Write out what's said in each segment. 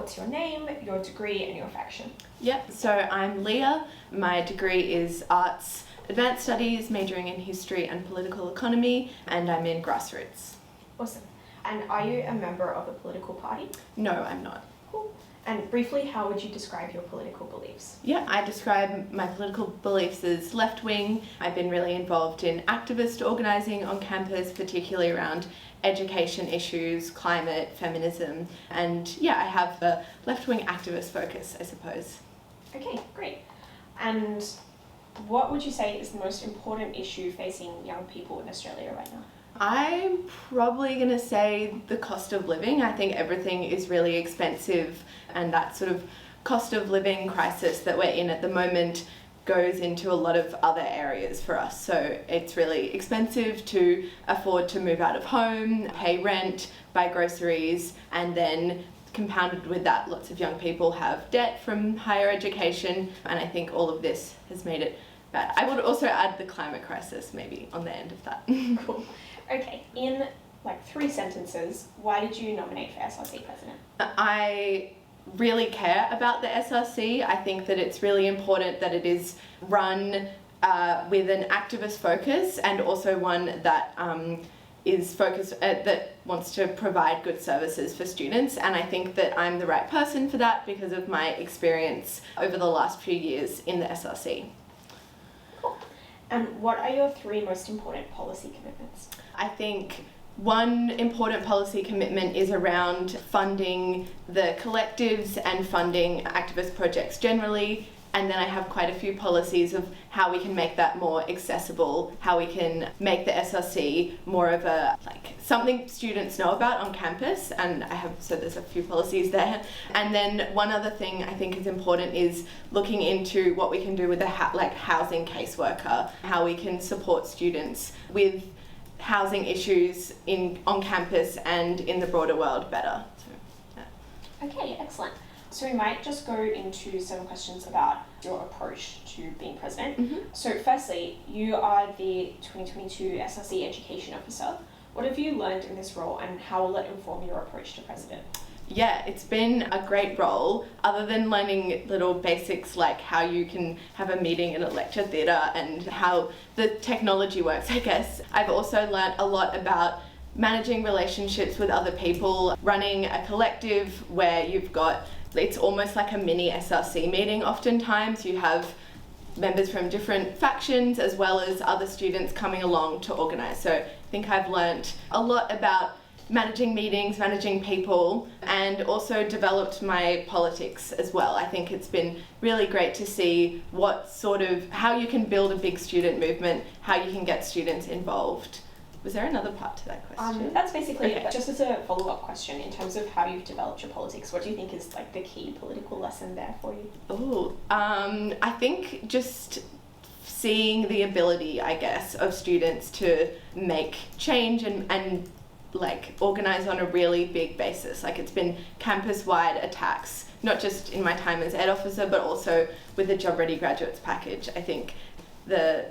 what's your name, your degree, and your faction? Yep, so I'm Lia. My degree is Arts Advanced Studies, majoring in History and Political Economy, and I'm in Grassroots. Awesome. And are you a member of a political party? No, I'm not. Cool. And briefly, how would you describe your political beliefs? Yeah, I describe my political beliefs as left-wing. I've been really involved in activist organising on campus, particularly around education issues, climate, feminism, and yeah, I have a left-wing activist focus, I suppose. Okay, great. And what would you say is the most important issue facing young people in Australia right now? I'm probably going to say the cost of living. I think everything is really expensive, and that sort of cost of living crisis that we're in at the moment goes into a lot of other areas for us. So it's really expensive to afford to move out of home, pay rent, buy groceries, and then compounded with that, lots of young people have debt from higher education, and I think all of this has made it bad. I would also add the climate crisis maybe on the end of that. Cool. Okay, in like 3 sentences, why did you nominate for SRC President? I really care about the SRC. I think that it's really important that it is run with an activist focus, and also one that is focused, that wants to provide good services for students. And I think that I'm the right person for that because of my experience over the last few years in the SRC. Cool. And what are your 3 most important policy commitments? I think one important policy commitment is around funding the collectives and funding activist projects generally. And then I have quite a few policies of how we can make that more accessible, how we can make the SRC more of a, something students know about on campus. And so there's a few policies there. And then one other thing I think is important is looking into what we can do with the housing caseworker, how we can support students with housing issues on campus and in the broader world better. So, yeah. Okay, excellent. So we might just go into some questions about your approach to being president. Mm-hmm. So firstly, you are the 2022 SRC Education Officer. What have you learned in this role, and how will it inform your approach to president? Yeah, it's been a great role, other than learning little basics like how you can have a meeting in a lecture theatre and how the technology works, I guess. I've also learnt a lot about managing relationships with other people, running a collective where it's almost like a mini SRC meeting oftentimes. You have members from different factions as well as other students coming along to organise. So I think I've learnt a lot about managing meetings, managing people, and also developed my politics as well. I think it's been really great to see how you can build a big student movement, how you can get students involved. Was there another part to that question? That's basically it. Just as a follow-up question, in terms of how you've developed your politics, what do you think is the key political lesson there for you? I think just seeing the ability, I guess, of students to make change and organise on a really big basis. It's been campus-wide attacks, not just in my time as ed officer, but also with the Job Ready Graduates package. I think the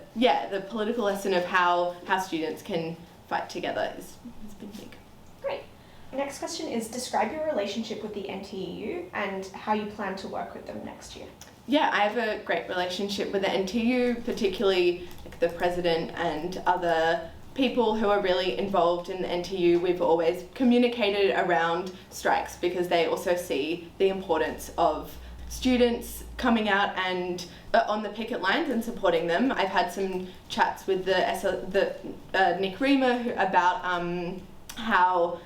political lesson of how students can fight together has been big. Great. Next question is, describe your relationship with the NTEU and how you plan to work with them next year. Yeah, I have a great relationship with the NTU, particularly the president and other people who are really involved in the NTU. We've always communicated around strikes because they also see the importance of students coming out and on the picket lines and supporting them. I've had some chats with Nick Reamer about how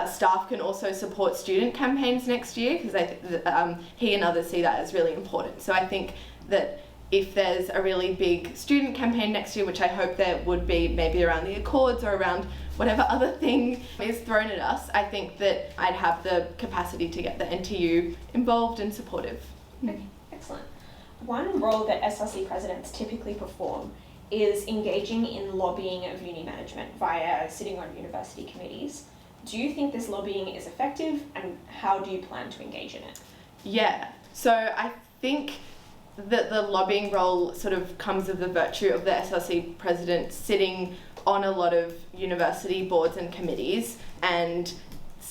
staff can also support student campaigns next year, because he and others see that as really important. So I think that if there's a really big student campaign next year, which I hope there would be, maybe around the Accords or around whatever other thing is thrown at us, I think that I'd have the capacity to get the NTU involved and supportive. Okay, excellent. One role that SRC presidents typically perform is engaging in lobbying of uni management via sitting on university committees. Do you think this lobbying is effective, and how do you plan to engage in it? Yeah, so I think that the lobbying role sort of comes of the virtue of the SRC president sitting on a lot of university boards and committees and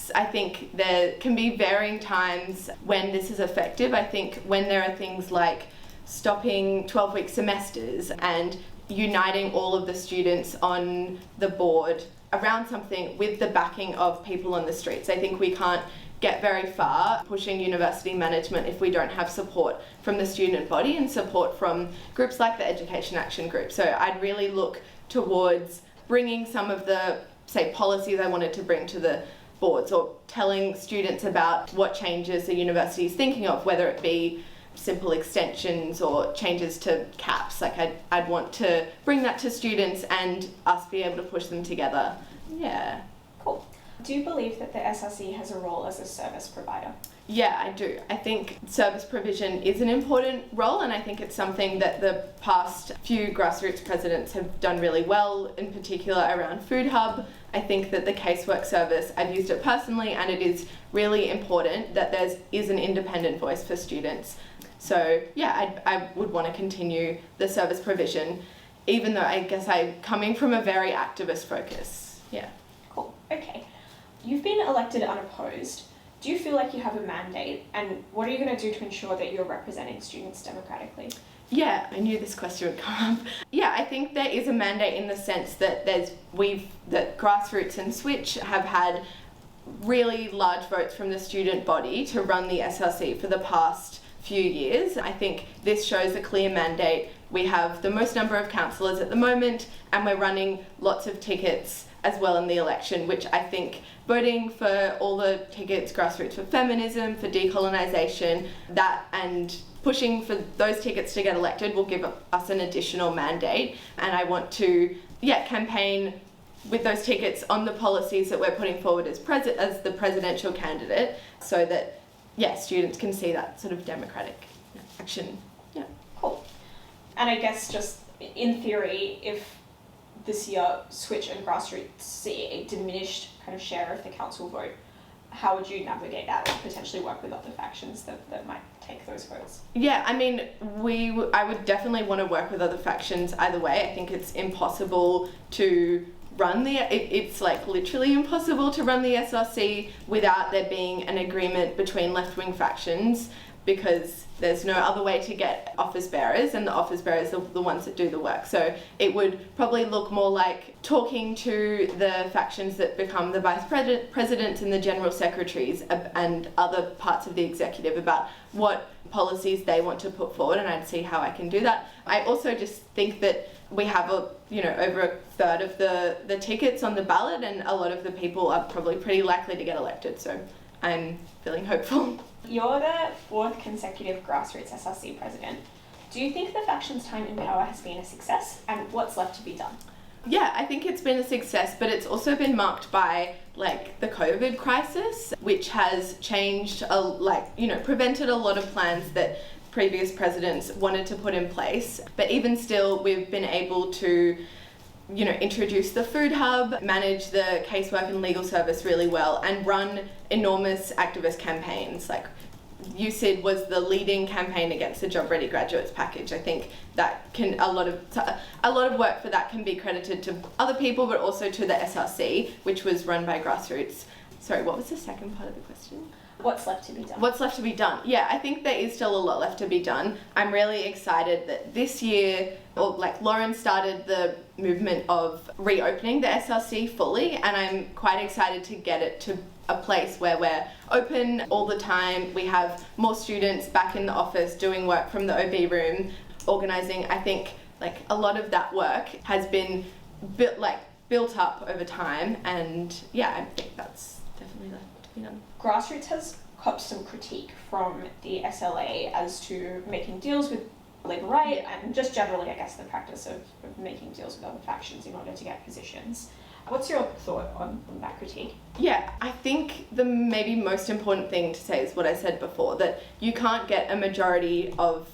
yes, I think there can be varying times when this is effective. I think when there are things like stopping 12-week semesters and uniting all of the students on the board around something with the backing of people on the streets. I think we can't get very far pushing university management if we don't have support from the student body and support from groups like the Education Action Group. So I'd really look towards bringing some of the, say, policies I wanted to bring to the boards, or telling students about what changes the university is thinking of, whether it be simple extensions or changes to caps. Like I'd want to bring that to students and us be able to push them together. Yeah. Cool. Do you believe that the SRC has a role as a service provider? Yeah, I do. I think service provision is an important role, and I think it's something that the past few grassroots presidents have done really well, in particular around Food Hub. I think that the casework service, I've used it personally, and it is really important that there is an independent voice for students. So yeah, I would want to continue the service provision, even though I guess I'm coming from a very activist focus. Yeah. Cool. Okay. You've been elected unopposed. Do you feel like you have a mandate, and what are you going to do to ensure that you're representing students democratically? Yeah, I knew this question would come up. Yeah, I think there is a mandate in the sense that that Grassroots and Switch have had really large votes from the student body to run the SRC for the past few years. I think this shows a clear mandate. We have the most number of councillors at the moment, and we're running lots of tickets as well in the election, which I think voting for all the tickets, Grassroots for feminism, for decolonisation, that and pushing for those tickets to get elected will give us an additional mandate. And I want to, campaign with those tickets on the policies that we're putting forward as the presidential candidate, so that students can see that sort of democratic action. Yeah. Cool. And I guess just in theory, if this year Switch and Grassroots see a diminished kind of share of the council vote, how would you navigate that, or potentially work with other factions that might take those votes? Yeah, I mean, I would definitely want to work with other factions either way. I think it's impossible to run it's like literally impossible to run the SRC without there being an agreement between left-wing factions, because there's no other way to get office bearers, and the office bearers are the ones that do the work. So it would probably look more like talking to the factions that become the vice presidents and the general secretaries and other parts of the executive about what policies they want to put forward, and I'd see how I can do that. I also just think that we have over a third of the tickets on the ballot, and a lot of the people are probably pretty likely to get elected, so I'm feeling hopeful. You're the fourth consecutive Grassroots SRC president. Do you think the faction's time in power has been a success, and what's left to be done? Yeah, I think it's been a success, but it's also been marked by the COVID crisis, which has changed, prevented a lot of plans that previous presidents wanted to put in place. But even still, we've been able to introduce the Food Hub, manage the casework and legal service really well, and run enormous activist campaigns. Like USID was the leading campaign against the Job Ready Graduates package. I think that a lot of work for that can be credited to other people, but also to the SRC, which was run by Grassroots. Sorry, what was the second part of the question? What's left to be done? What's left to be done? Yeah, I think there is still a lot left to be done. I'm really excited that this year, Lauren started the movement of reopening the SRC fully, and I'm quite excited to get it to a place where we're open all the time. We have more students back in the office doing work from the OB room, organising. I think a lot of that work has been built up over time, and I think that's definitely left to be done. Grassroots has copped some critique from the SLA as to making deals with Labour right, and just generally, I guess, the practice of making deals with other factions in order to get positions. What's your thought on that critique? Yeah, I think the maybe most important thing to say is what I said before, that you can't get a majority of,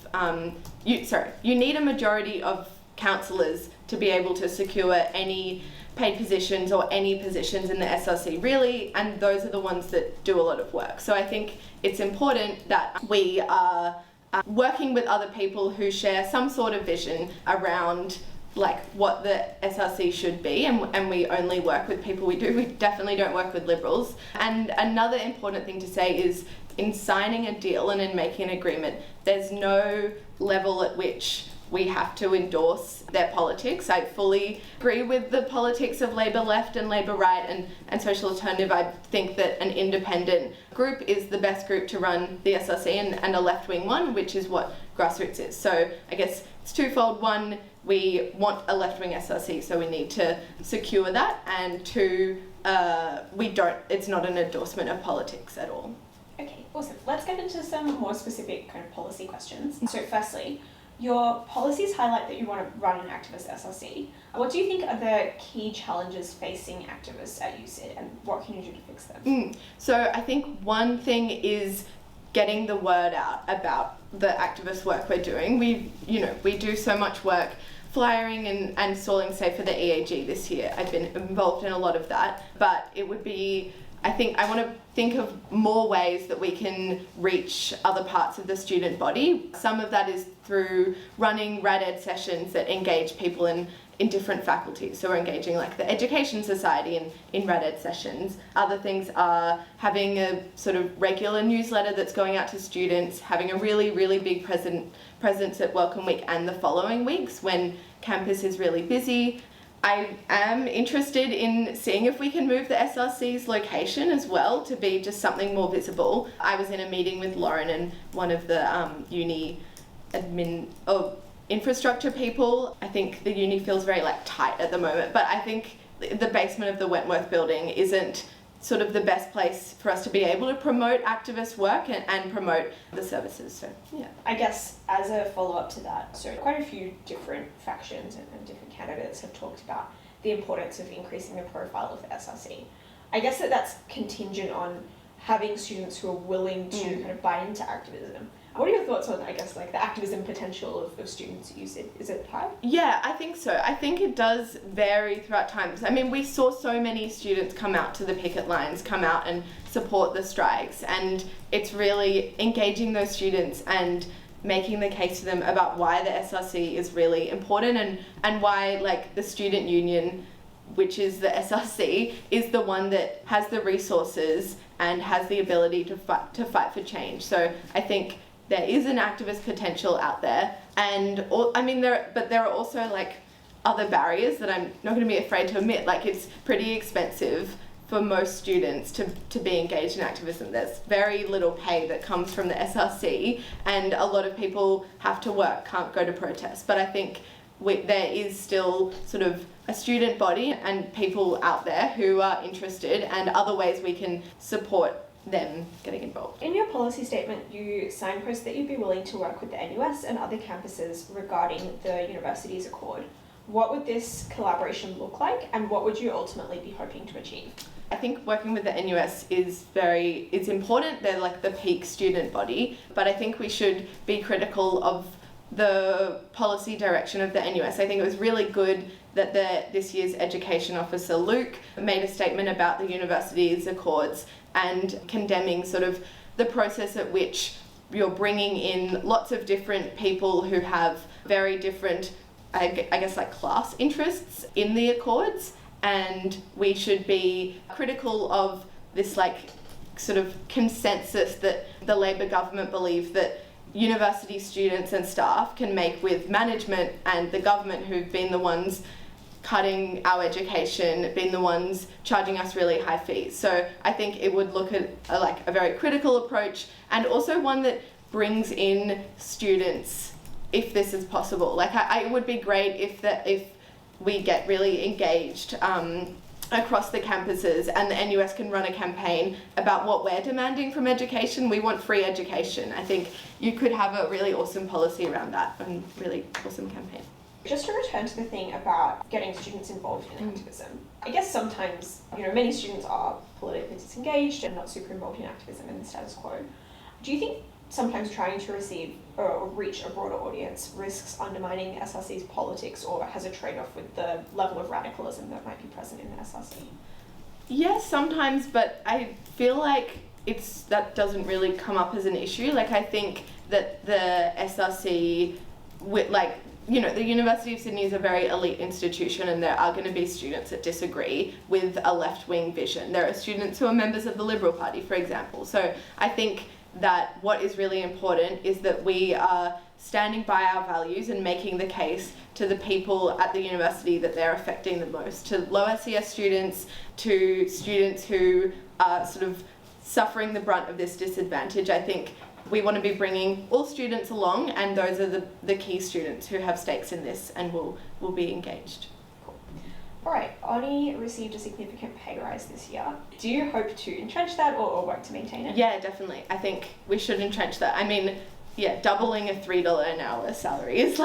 you need a majority of councillors to be able to secure any paid positions or any positions in the SRC really, and those are the ones that do a lot of work. So I think it's important that we are working with other people who share some sort of vision around like what the SRC should be, and we only work with people we definitely don't work with Liberals. And another important thing to say is, in signing a deal and in making an agreement, there's no level at which we have to endorse their politics. I fully agree with the politics of Labor left and Labor right and social alternative. I think that an independent group is the best group to run the SRC, and a left-wing one, which is what Grassroots is. So I guess it's twofold. One, we want a left-wing SRC, so we need to secure that. And two, it's not an endorsement of politics at all. Okay, awesome. Let's get into some more specific kind of policy questions. So firstly, your policies highlight that you want to run an activist SRC. What do you think are the key challenges facing activists at USyd, and what can you do to fix them? So I think one thing is getting the word out about the activist work we're doing. We do so much work flyering and stalling safe for the EAG this year. I've been involved in a lot of that, but it would be, I want to think of more ways that we can reach other parts of the student body. Some of that is through running rad ed sessions that engage people in different faculties. So we're engaging like the Education Society in rad ed sessions. Other things are having a sort of regular newsletter that's going out to students, having a really, really big presence at Welcome Week and the following weeks when campus is really busy. I am interested in seeing if we can move the SRC's location as well to be just something more visible. I was in a meeting with Lauren and one of the uni infrastructure people. I think the uni feels very like tight at the moment, but I think the basement of the Wentworth building isn't sort of the best place for us to be able to promote activist work and promote the services. So yeah. I guess as a follow-up to that, so quite a few different factions and different candidates have talked about the importance of increasing the profile of the SRC. I guess that's contingent on having students who are willing to kind of buy into activism. What are your thoughts on, I guess, like the activism potential of students at USyd? Is it high? Yeah, I think so. I think it does vary throughout times. I mean, we saw so many students come out to the picket lines, come out and support the strikes, and it's really engaging those students and making the case to them about why the SRC is really important and why like the student union, which is the SRC, is the one that has the resources and has the ability to fight for change. So I think there is an activist potential out there, and there are also like other barriers that I'm not going to be afraid to admit. Like, it's pretty expensive for most students to be engaged in activism. There's very little pay that comes from the SRC, and a lot of people have to work, can't go to protests. But I think there is still sort of a student body and people out there who are interested, and other ways we can support them getting involved. In your policy statement, you signpost that you'd be willing to work with the NUS and other campuses regarding the university's accord. What would this collaboration look like, and what would you ultimately be hoping to achieve? I think working with the NUS is important. They're like the peak student body, but I think we should be critical of the policy direction of the NUS. I think it was really good that this year's education officer, Luke, made a statement about the university's accords and condemning sort of the process at which you're bringing in lots of different people who have very different, I guess, like class interests in the accords, and we should be critical of this like sort of consensus that the Labor government believe that university students and staff can make with management and the government, who've been the ones cutting our education, been the ones charging us really high fees. So I think it would look at a very critical approach, and also one that brings in students if this is possible. Like it would be great if we get really engaged across the campuses, and the NUS can run a campaign about what we're demanding from education. We want free education. I think you could have a really awesome policy around that and really awesome campaign. Just to return to the thing about getting students involved in activism, I guess sometimes, many students are politically disengaged and not super involved in activism in the status quo. Do you think sometimes trying to receive or reach a broader audience risks undermining SRC's politics, or has a trade-off with the level of radicalism that might be present in the SRC? Yes, sometimes, but I feel like that doesn't really come up as an issue. Like, I think that the SRC, the University of Sydney is a very elite institution, and there are going to be students that disagree with a left-wing vision. There are students who are members of the Liberal Party, for example. So I think that what is really important is that we are standing by our values and making the case to the people at the university that they're affecting the most, to low SES students, to students who are sort of suffering the brunt of this disadvantage. I think we want to be bringing all students along, and those are the key students who have stakes in this and will be engaged. All right, Honi received a significant pay rise this year. Do you hope to entrench that or work to maintain it? Yeah, definitely. I think we should entrench that. I mean, yeah, doubling a $3 an hour salary is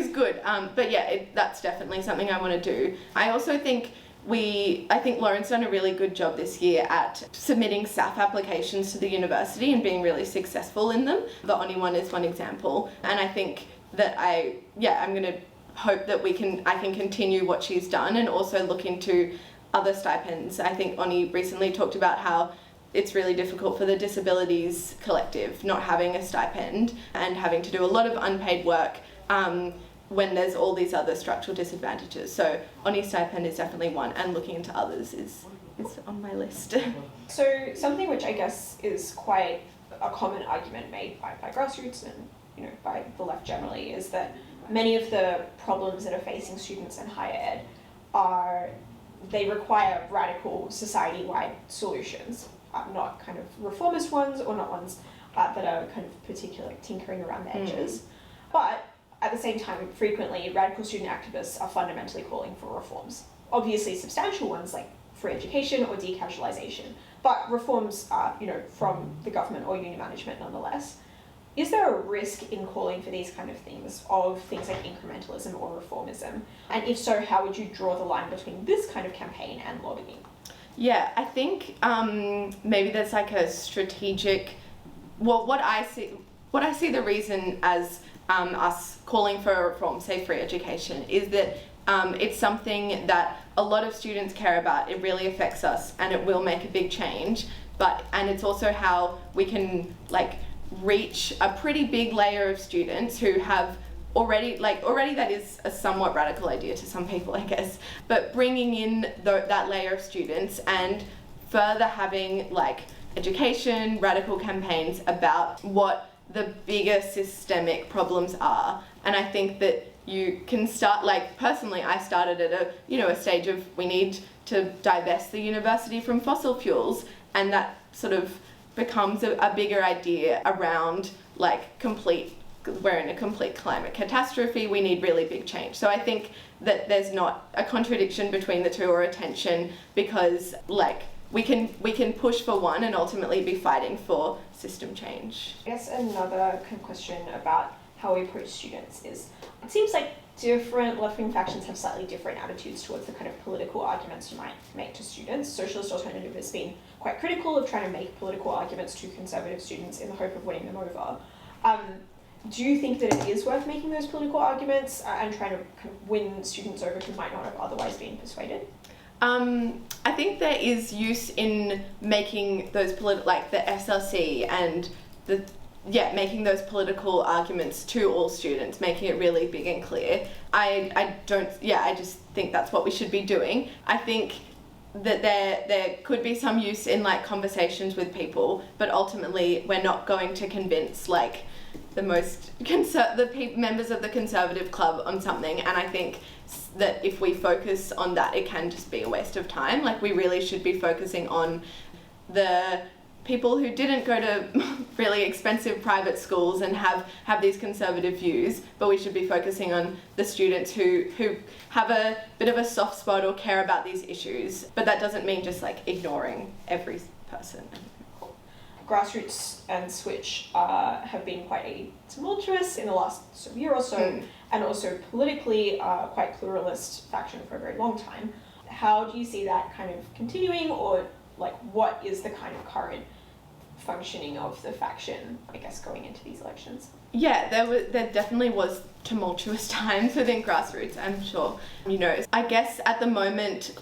good. But yeah, that's definitely something I want to do. I also think Lauren's done a really good job this year at submitting SAF applications to the university and being really successful in them. The Honi one is one example. And I think that I'm going to hope that I can continue what she's done and also look into other stipends. I think Honi recently talked about how it's really difficult for the disabilities collective not having a stipend and having to do a lot of unpaid work when there's all these other structural disadvantages. So Honi's stipend is definitely one, and looking into others is on my list. So something which I guess is quite a common argument made by grassroots and by the left generally is that many of the problems that are facing students in higher ed they require radical society-wide solutions, not kind of reformist ones or not ones that are kind of particularly tinkering around the edges. But at the same time, frequently radical student activists are fundamentally calling for reforms. Obviously substantial ones like free education or decasualisation, but reforms from the government or uni management nonetheless. Is there a risk in calling for these kind of things like incrementalism or reformism? And if so, how would you draw the line between this kind of campaign and lobbying? Yeah, I think maybe there's like a strategic, what I see the reason as us calling for a reform, say free education, is that it's something that a lot of students care about. It really affects us and it will make a big change, and it's also how we can reach a pretty big layer of students who have already that is a somewhat radical idea to some people, I guess, but bringing in that layer of students and further having education, radical campaigns about what the bigger systemic problems are. And I think that you can start, personally I started at a stage of we need to divest the university from fossil fuels, and that sort of becomes a bigger idea around we're in a complete climate catastrophe, we need really big change. So I think that there's not a contradiction between the two or a tension, because we can push for one and ultimately be fighting for system change. I guess another kind of question about how we approach students is, it seems like different left-wing factions have slightly different attitudes towards the kind of political arguments you might make to students. Socialist Alternative has been quite critical of trying to make political arguments to conservative students in the hope of winning them over. Do you think that it is worth making those political arguments and trying to kind of win students over who might not have otherwise been persuaded? I think there is use in making those the SRC and making those political arguments to all students, making it really big and clear. I just think that's what we should be doing. I think that there could be some use in conversations with people, but ultimately we're not going to convince the members of the Conservative Club on something, and I think that if we focus on that, it can just be a waste of time. We really should be focusing on the people who didn't go to really expensive private schools and have these conservative views, but we should be focusing on the students who have a bit of a soft spot or care about these issues. But that doesn't mean just ignoring every person. Grassroots and Switch have been quite tumultuous in the last year or so, and also politically quite pluralist faction for a very long time. How do you see that kind of continuing, or what is the kind of current functioning of the faction, I guess, going into these elections? Yeah, there definitely was tumultuous times within Grassroots, I'm sure. I guess at the moment,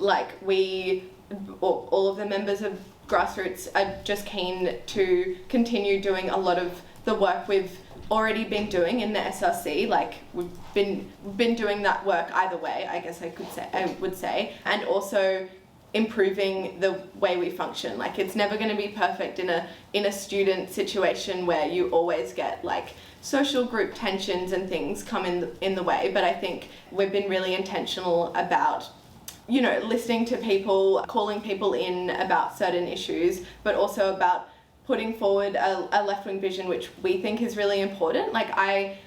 all of the members of Grassroots are just keen to continue doing a lot of the work we've already been doing in the SRC. Like we've been doing that work either way, I guess I would say, and also improving the way we function. Like it's never going to be perfect in a student situation where you always get like social group tensions and things come in the way, but I think we've been really intentional about, you know, listening to people, calling people in about certain issues, but also about putting forward a left-wing vision, which we think is really important. Like I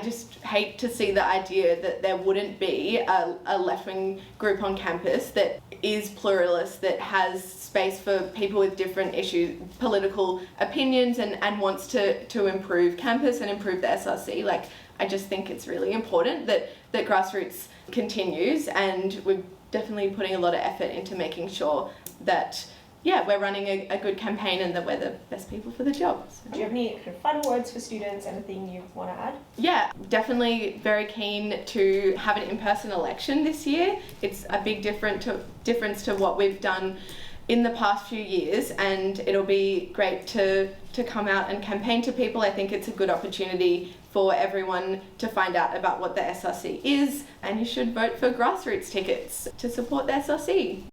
just hate to see the idea that there wouldn't be a left-wing group on campus that is pluralist, that has space for people with different issues, political opinions, and wants to improve campus and improve the SRC. Like I just think it's really important that Grassroots continues, and we're definitely putting a lot of effort into making sure that we're running a good campaign and that we're the best people for the job. So. Do you have any kind of final words for students, anything you want to add? Yeah, definitely very keen to have an in-person election this year. It's a big difference to what we've done in the past few years, and it'll be great to come out and campaign to people. I think it's a good opportunity for everyone to find out about what the SRC is, and you should vote for Grassroots tickets to support the SRC.